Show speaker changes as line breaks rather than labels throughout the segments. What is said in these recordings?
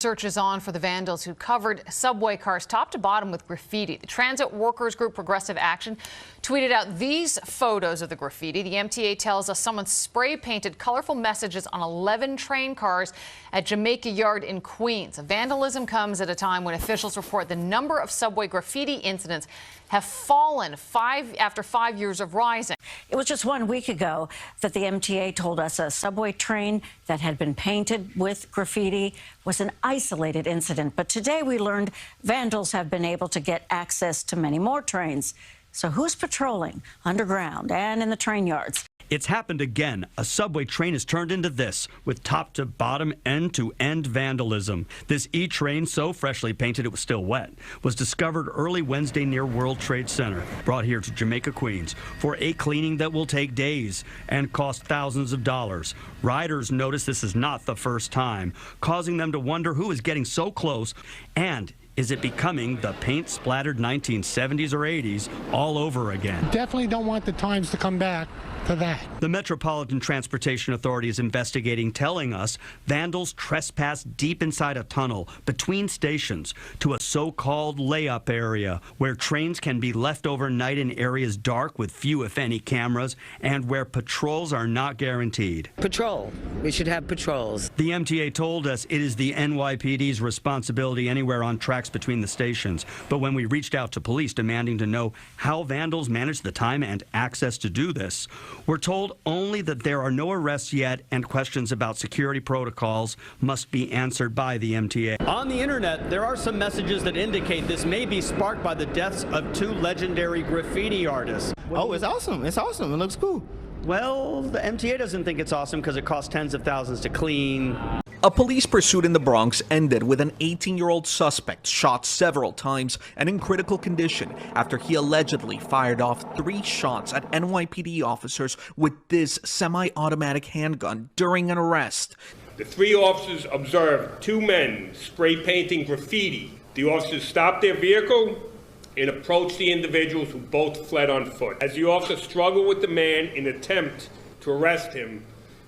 Search is on for the vandals who covered subway cars top to bottom with graffiti. The transit workers group Progressive Action tweeted out these photos of the graffiti. The MTA tells us someone spray painted colorful messages on 11 train cars at Jamaica Yard in Queens. Vandalism comes at a time when officials report the number of subway graffiti incidents have fallen after 5 years of rising.
It was just 1 week ago that the MTA told us a subway train that had been painted with graffiti was an isolated incident. But today we learned vandals have been able to get access to many more trains. So who's patrolling underground and in the train yards?
It's happened again. A subway train has turned into this, with top-to-bottom, end-to-end vandalism. This E-train, so freshly painted it was still wet, was discovered early Wednesday near World Trade Center, brought here to Jamaica, Queens, for a cleaning that will take days and cost thousands of dollars. Riders notice this is not the first time, causing them to wonder who is getting so close, and is it becoming the paint-splattered 1970s or 80s all over again?
Definitely don't want the times to come back to that.
The Metropolitan Transportation Authority is investigating, telling us vandals trespassed deep inside a tunnel between stations to a so-called layup area where trains can be left overnight in areas dark with few, if any, cameras and where patrols are not guaranteed.
Patrol. We should have patrols.
The MTA told us it is the NYPD's responsibility anywhere on tracks between the stations. But when we reached out to police demanding to know how vandals manage the time and access to do this, we're told only that there are no arrests yet and questions about security protocols must be answered by the MTA.
On the internet, there are some messages that indicate this may be sparked by the deaths of 2 legendary graffiti artists.
Oh, it's awesome. It's awesome. It looks cool.
Well, the MTA doesn't think it's awesome because it costs tens of thousands to clean.
A police pursuit in the Bronx ended with an 18-year-old suspect shot several times and in critical condition after he allegedly fired off 3 shots at NYPD officers with this semi-automatic handgun during an arrest.
The 3 officers observed 2 men spray painting graffiti. The officers stopped their vehicle and approached the individuals, who both fled on foot. As the officer struggled with the man in an attempt to arrest him,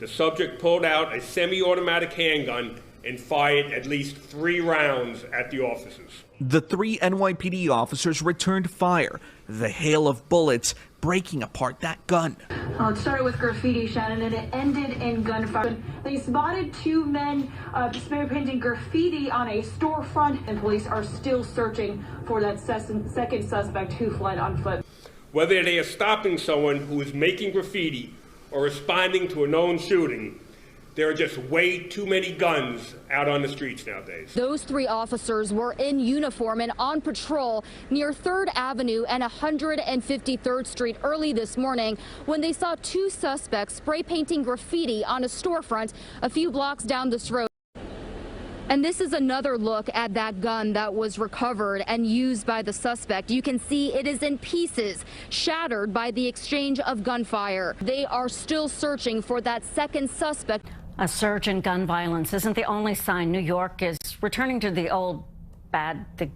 the subject pulled out a semi-automatic handgun and fired at least 3 rounds at the officers.
The 3 NYPD officers returned fire, the hail of bullets breaking apart that gun.
It started with graffiti, Shannon, and it ended in gunfire. They spotted 2 men spray painting graffiti on a storefront, and police are still searching for that second suspect who fled on foot.
Whether they are stopping someone who is making graffiti or responding to a known shooting, there are just way too many guns out on the streets nowadays.
Those 3 officers were in uniform and on patrol near 3rd Avenue and 153rd Street early this morning when they saw 2 suspects spray painting graffiti on a storefront a few blocks down this road. And this is another look at that gun that was recovered and used by the suspect. You can see it is in pieces, shattered by the exchange of gunfire. They are still searching for that second suspect.
A surge in gun violence isn't the only sign New York is returning to the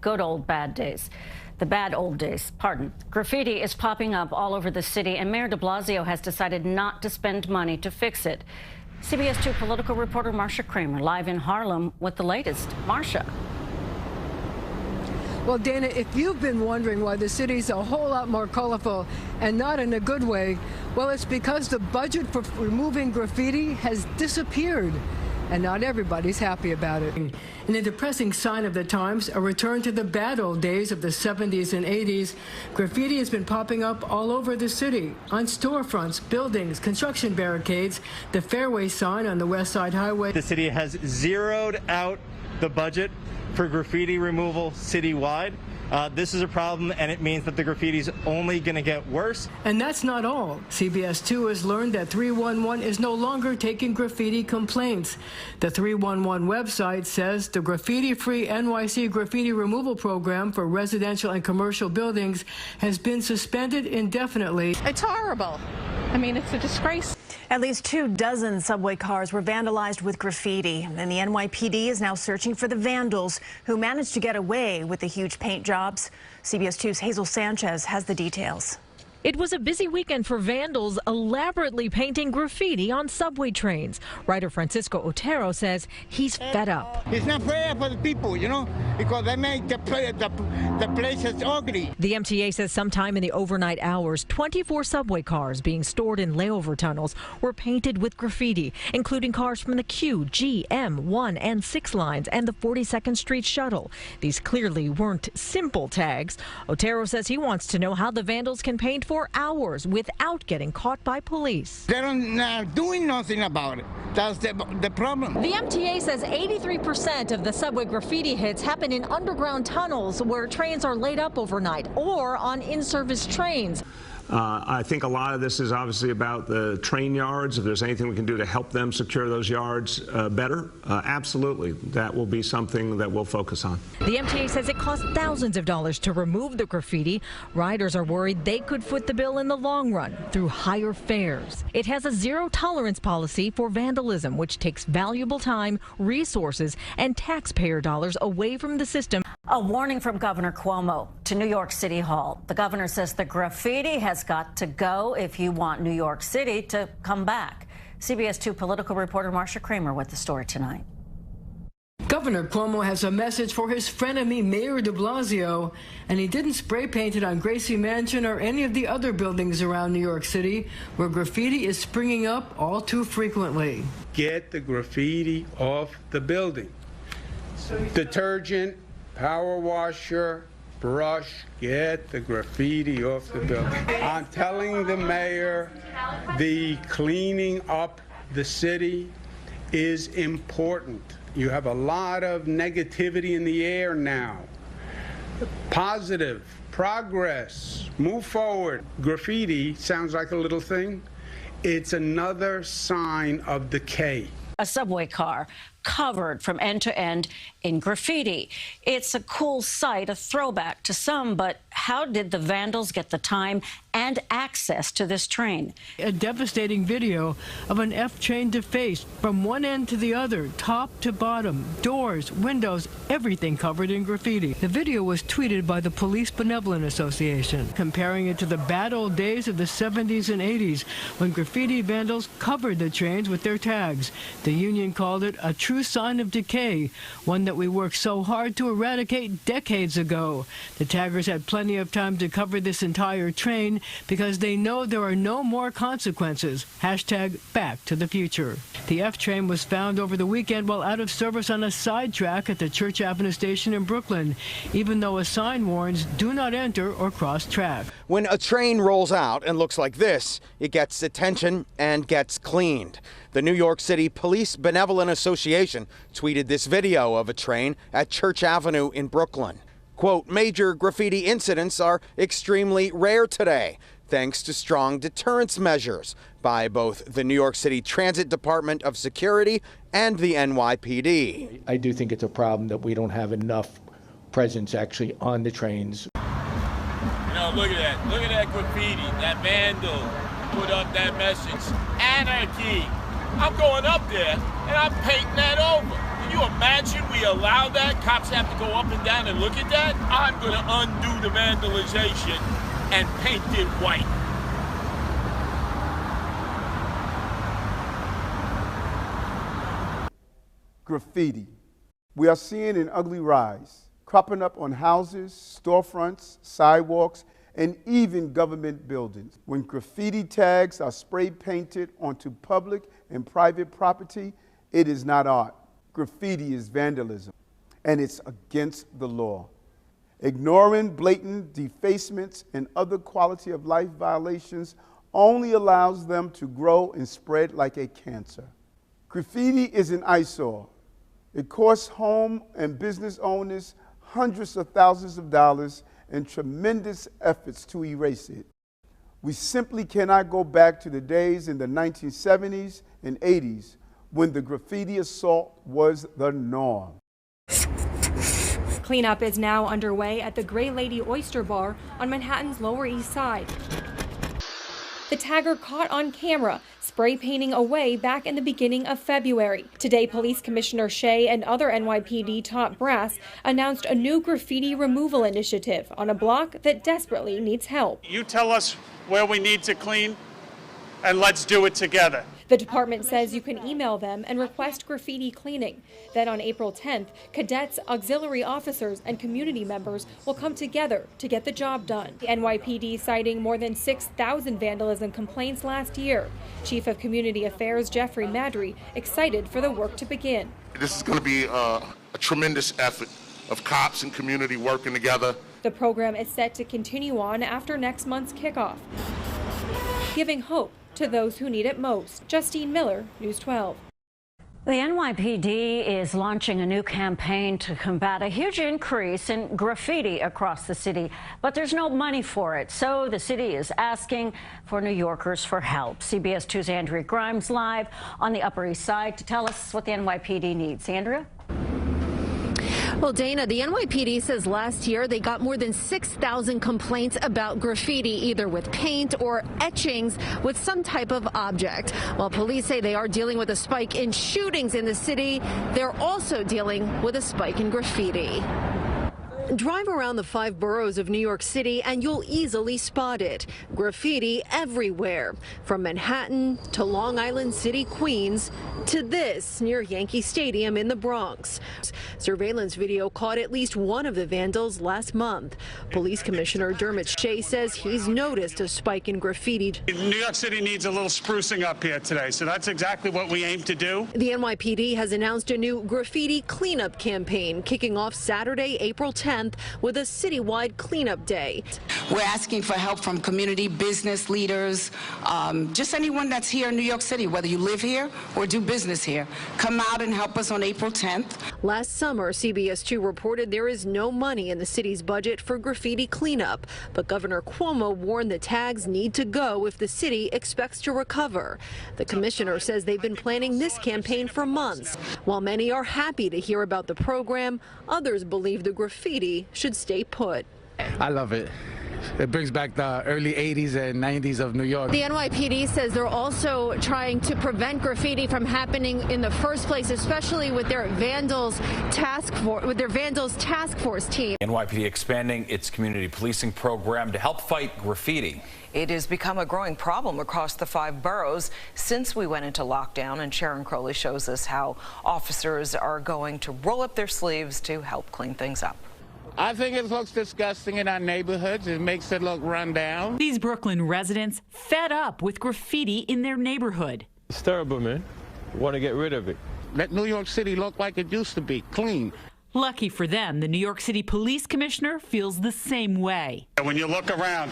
good old bad days. The bad old days, pardon. Graffiti is popping up all over the city, and Mayor de Blasio has decided not to spend money to fix it. CBS 2 political reporter Marcia Kramer live in Harlem with the latest. Marcia.
Well, Dana, if you've been wondering why the city's a whole lot more colorful and not in a good way, well, it's because the budget for removing graffiti has disappeared. And not everybody's happy about it. In a depressing sign of the times, a return to the bad old days of the 70s and 80s, graffiti has been popping up all over the city, on storefronts, buildings, construction barricades, the Fairway sign on the West Side Highway.
The city has zeroed out the budget for graffiti removal citywide. This is a problem, and it means that the graffiti is only going to get worse.
And that's not all. CBS 2 has learned that 311 is no longer taking graffiti complaints. The 311 website says the graffiti-free NYC graffiti removal program for residential and commercial buildings has been suspended indefinitely.
It's horrible. I mean, it's a disgrace.
At least 24 subway cars were vandalized with graffiti, and the NYPD is now searching for the vandals who managed to get away with the huge paint jobs. CBS 2's Hazel Sanchez has the details.
It was a busy weekend for vandals elaborately painting graffiti on subway trains. Writer Francisco Otero says he's fed up.
It's not fair for the people, you know, because they make the places ugly.
The MTA says sometime in the overnight hours, 24 subway cars being stored in layover tunnels were painted with graffiti, including cars from the Q, G, M, 1, and 6 lines and the 42nd Street shuttle. These clearly weren't simple tags. Otero says he wants to know how the vandals can paint for hours without getting caught by police.
They're not doing nothing about it. That's the problem.
The MTA says 83% of the subway graffiti hits happen in underground tunnels where trains are laid up overnight or on in-service trains.
I think a lot of this is obviously about the train yards. If there's anything we can do to help them secure those yards better, absolutely. That will be something that we'll focus on.
The MTA says it costs thousands of dollars to remove the graffiti. Riders are worried they could foot the bill in the long run through higher fares. It has a zero-tolerance policy for vandalism, which takes valuable time, resources, and taxpayer dollars away from the system.
A warning from Governor Cuomo to New York City Hall. The governor says the graffiti has got to go if you want New York City to come back. CBS 2 political reporter Marcia Kramer with the story tonight.
Governor Cuomo has a message for his frenemy Mayor de Blasio, and he didn't spray paint it on Gracie Mansion or any of the other buildings around New York City where graffiti is springing up all too frequently.
Get the graffiti off the building. Detergent, power washer, brush, get the graffiti off the building. I'm telling the mayor the cleaning up the city is important. You have a lot of negativity in the air now. Positive, progress, move forward. Graffiti sounds like a little thing. It's another sign of decay.
A subway car covered from end to end in graffiti. It's a cool sight, a throwback to some, but how did the vandals get the time and access to this train?
A devastating video of an F train defaced from one end to the other, top to bottom, doors, windows, everything covered in graffiti. The video was tweeted by the Police Benevolent Association, comparing it to the bad old days of the 70s and 80s when graffiti vandals covered the trains with their tags. The union called it a true sign of decay, one that we worked so hard to eradicate decades ago. The taggers had plenty of time to cover this entire train because they know there are no more consequences. Hashtag back to the future. The F train was found over the weekend while out of service on a side track at the Church Avenue station in Brooklyn, even though a sign warns do not enter or cross track.
When a train rolls out and looks like this, it gets attention and gets cleaned. The New York City Police Benevolent Association tweeted this video of a train at Church Avenue in Brooklyn. Quote, major graffiti incidents are extremely rare today, thanks to strong deterrence measures by both the New York City Transit Department of Security and the NYPD.
I do think it's a problem that we don't have enough presence actually on the trains.
You know, look at that graffiti, that vandal put up that message, anarchy. I'm going up there and I'm painting that over. Can you imagine we allow that? Cops have to go up and down and look at that? I'm going to undo the vandalization and paint it white.
Graffiti. We are seeing an ugly rise, cropping up on houses, storefronts, sidewalks, and even government buildings. When graffiti tags are spray painted onto public and private property, it is not art. Graffiti is vandalism, and it's against the law. Ignoring blatant defacements and other quality of life violations only allows them to grow and spread like a cancer. Graffiti is an eyesore. It costs home and business owners hundreds of thousands of dollars and tremendous efforts to erase it. We simply cannot go back to the days in the 1970s and 80s when the graffiti assault was the norm.
Cleanup is now underway at the Gray Lady Oyster Bar on Manhattan's Lower East Side.
the tagger caught on camera spray painting away back in the beginning of February. Today, Police Commissioner Shea and other NYPD top brass announced a new graffiti removal initiative on a block that desperately needs help.
You tell us where we need to clean, and let's do it together.
The department says you can email them and request graffiti cleaning. Then on April 10th, cadets, auxiliary officers, and community members will come together to get the job done. The NYPD citing more than 6,000 vandalism complaints last year. Chief of Community Affairs Jeffrey Madry excited for the work to begin.
This is going to be a tremendous effort of cops and community working together.
The program is set to continue on after next month's kickoff, giving hope to those who need it most. Justine Miller, News 12.
The NYPD is launching a new campaign to combat a huge increase in graffiti across the city, but there's no money for it. So the city is asking for New Yorkers for help. CBS 2's Andrea Grimes live on the Upper East Side to tell us what the NYPD needs. Andrea?
Well, Dana, the NYPD says last year they got more than 6,000 complaints about graffiti, either with paint or etchings with some type of object. While police say they are dealing with a spike in shootings in the city, they're also dealing with a spike in graffiti. Drive around the 5 boroughs of New York City and you'll easily spot it. Graffiti everywhere, from Manhattan to Long Island City, Queens, to this near Yankee Stadium in the Bronx. Surveillance video caught at least one of the vandals last month. Police Commissioner Dermot Shea says he's noticed a spike in graffiti.
New York City needs a little sprucing up here today, so that's exactly what we aim to do.
The NYPD has announced a new graffiti cleanup campaign kicking off Saturday, April 10th with a citywide cleanup day.
We're asking for help from community business leaders, just anyone that's here in New York City, whether you live here or do business here. Come out and help us on April 10th.
Last summer, CBS 2 reported there is no money in the city's budget for graffiti cleanup, but Governor Cuomo warned the tags need to go if the city expects to recover. The commissioner says they've been planning this campaign for months. While many are happy to hear about the program, others believe the graffiti should stay put.
I love it. It brings back the early 80s and 90s of New York.
The NYPD says they're also trying to prevent graffiti from happening in the first place, especially with their Vandals task force team.
NYPD expanding its community policing program to help fight graffiti.
It has become a growing problem across the 5 boroughs since we went into lockdown, and Sharon Crowley shows us how officers are going to roll up their sleeves to help clean things up.
I think it looks disgusting in our neighborhoods. It makes it look run down.
These Brooklyn residents fed up with graffiti in their neighborhood.
It's terrible, man. Want to get rid of it.
Let New York City look like it used to be, clean.
Lucky for them, the New York City Police Commissioner feels the same way.
When you look around,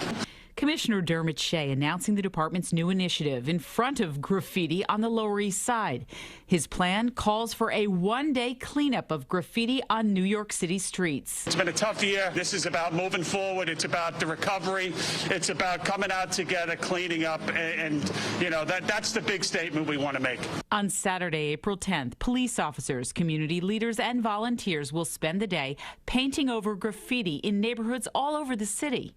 Commissioner Dermot Shea announcing the department's new initiative in front of graffiti on the Lower East Side. His plan calls for a one-day cleanup of graffiti on New York City streets.
it's been a tough year. This is about moving forward. It's about the recovery. It's about coming out together, cleaning up, and you know, that's the big statement we want to make.
On Saturday, April 10th, police officers, community leaders, and volunteers will spend the day painting over graffiti in neighborhoods all over the city.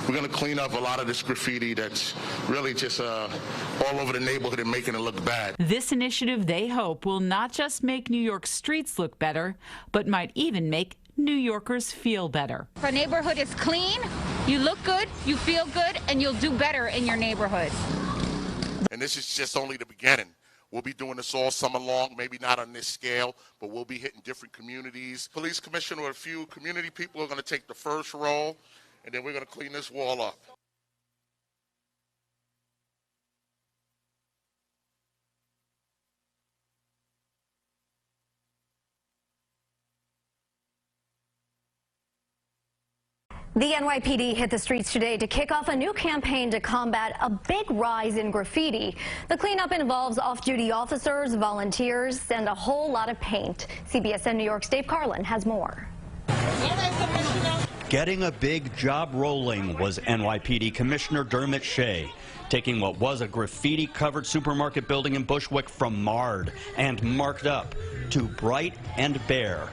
We're going to clean up a lot of this graffiti that's really just all over the neighborhood and making it look bad.
This initiative, they hope, will not just make New York streets look better, but might even make New Yorkers feel better.
If a neighborhood is clean, you look good, you feel good, and you'll do better in your neighborhood.
And this is just only the beginning. We'll be doing this all summer long, maybe not on this scale, but we'll be hitting different communities. Police commissioner or a few community people are going to take the first role, and then we're going to clean this wall up.
The NYPD hit the streets today to kick off a new campaign to combat a big rise in graffiti. The cleanup involves off-duty officers, volunteers, and a whole lot of paint. CBS New York's Dave Carlin has more.
Getting a big job rolling was NYPD Commissioner Dermot Shea, taking what was a graffiti-covered supermarket building in Bushwick from marred and marked up to bright and bare.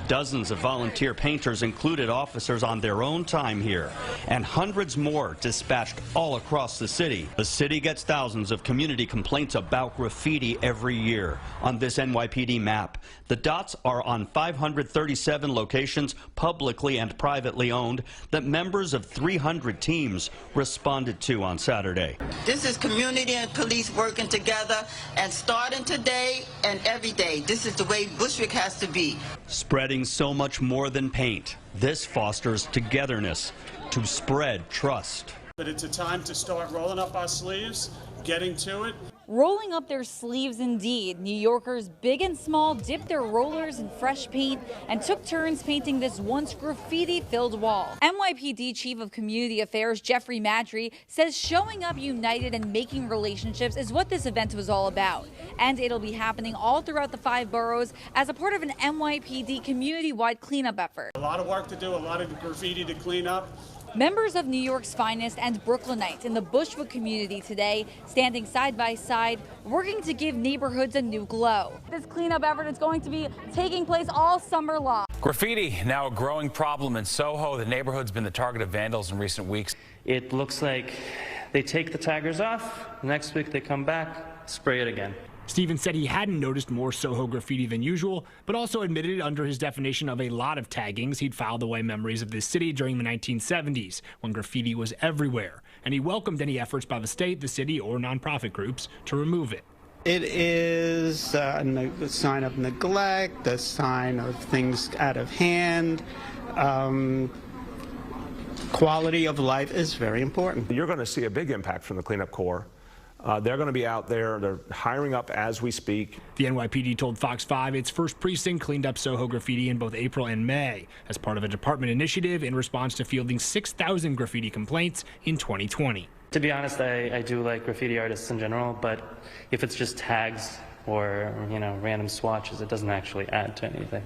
Dozens of volunteer painters included officers on their own time here, and hundreds more dispatched all across the city. The city gets thousands of community complaints about graffiti every year. On this NYPD map, the dots are on 537 locations, publicly and privately owned, that members of 300 teams responded to on Saturday.
This is community and police working together, and starting today and every day. This is the way Bushwick has to be.
Spreading so much more than paint. This fosters togetherness to spread trust.
But it's a time to start rolling up our sleeves, getting to it.
Rolling up their sleeves indeed. New Yorkers, big and small, dipped their rollers in fresh paint and took turns painting this once graffiti-filled wall. NYPD Chief of Community Affairs Jeffrey Madry says showing up united and making relationships is what this event was all about. And it'll be happening all throughout the 5 boroughs as a part of an NYPD community-wide cleanup effort.
A lot of work to do, a lot of graffiti to clean up.
Members of New York's finest and Brooklynites in the Bushwick community today standing side by side, working to give neighborhoods a new glow. This cleanup effort is going to be taking place all summer long.
Graffiti, now a growing problem in Soho. The neighborhood's been the target of vandals in recent weeks.
It looks like they take the taggers off. Next week they come back, spray it again.
Stevens said he hadn't noticed more Soho graffiti than usual, but also admitted under his definition of a lot of taggings, he'd filed away memories of this city during the 1970s, when graffiti was everywhere. And he welcomed any efforts by the state, the city, or nonprofit groups to remove it.
It is a sign of neglect, a sign of things out of hand. Quality of life is very important.
You're going to see a big impact from the cleanup corps. They're going to be out there. They're hiring up as we speak.
The NYPD told Fox 5 its first precinct cleaned up Soho graffiti in both April and May as part of a department initiative in response to fielding 6,000 graffiti complaints in 2020.
To be honest, I do like graffiti artists in general, but if it's just tags or, random swatches, it doesn't actually add to anything.